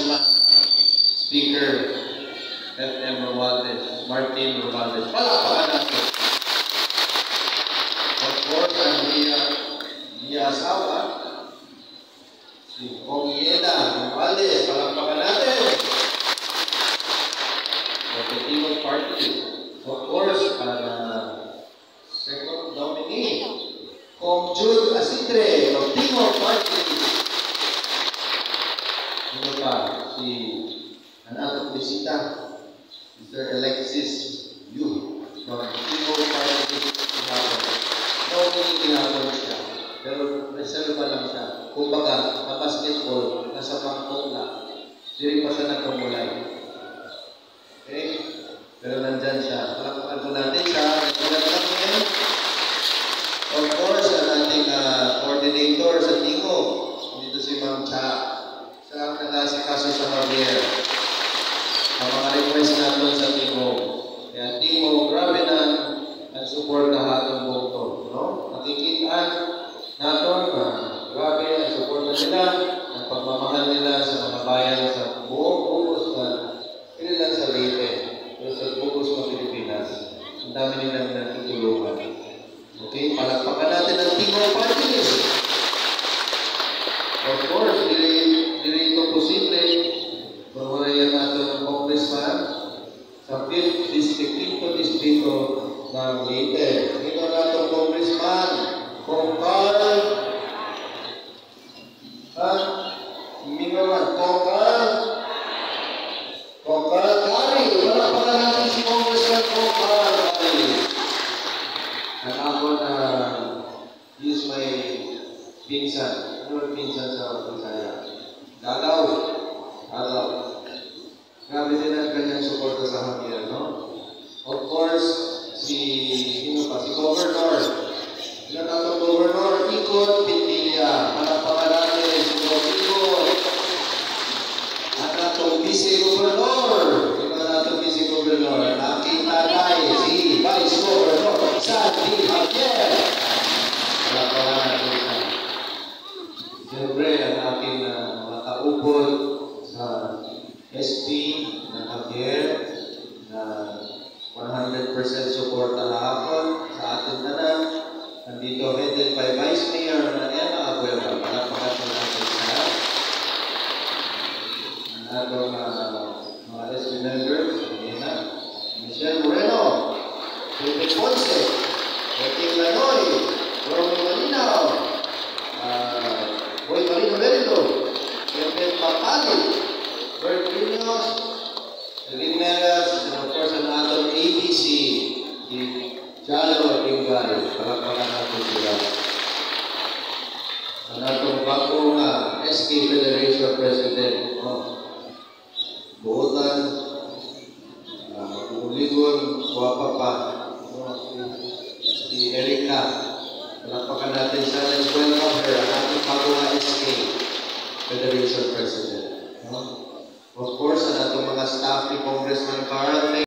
Congressman, Speaker F.M. Romualdez, Martin Romualdez. Palakpakan natin. Of course, ang asawa, si Kong Ieda Romualdez. Palakpakan natin. Of Party. Of course, second nominee, Kong Jude Asidre of Timor Party. Ano pa? Si anak bisita, Mr. Alexis Yu from Timor Party. Nominee kinapon siya. Pero reserva lang siya. Kumbaga, na basketball, nasa bangkok na. Diri pa siya nagkamulay. Okay? Pero nandyan siya. Palakpakan po natin siya. Of course, ang ating coordinator sa Tingo. Dito si Ma'am Cha. Siya ang nag-asikaso sa Javier. Ang mga request natin sa Tingo. Kaya Tingo, grabe na ang support na hatong bukto. No? Nakikitaan natin na grabe ang support na nila, ang pagmamahal nila sa mga bayan sa buong bukos na hindi lang sa Leyte. Pero sa bukos ng Pilipinas, ang dami nilang natutulungan. Okay, palakpakan natin ang Timor Party List. Of course, hindi ito posible kung wala yan natin ng congressman sa 5th District, 5th Distrito ng Leyte. Ito natin congressman, Kong Carl Mingawan, Kong Carl Kari. Palakpakan natin si Congressman Kong Carl Kari. At ako na is my pinsan. Ano ang pinsan sa Bisaya? Gagaw. Grabe din ang kanyang suporta sa Javier, no? Of course, si Governor. Ilan natin Governor? Ikot Pintilla. Palakpakan natin si Ikot. At natong Vice-Governor. Ilan natin Vice-Governor? Ang aking tatay, si Vice Governor Sandy Javier. Palakpakan natin siya. Siyempre, ang aking mga kaupod sa SP ng Javier na 100% support na hapon sa ating tanan. Nandito headed by Vice Mayor na Emma Abuela. Palakpakan po natin siya. Ang atong mga SP members, Michelle Moreno, Philippe Ponce, Joaquin Lanoy, Romy Malinaw, Boy Marino Merito, Kevin Papali, Bert Munoz, Lynn Meras, and of course ang atong ABC, si Jalo Ingay. Palakpakan natin sila. Ang atong bagong SK Federation President, Buotan, Uligon, Guapa pa, si Erika. Palakpakan natin siya. Let's welcome her, ang ating bagong SK Federation President. Of course, ang atong mga staff ni Congressman Carl.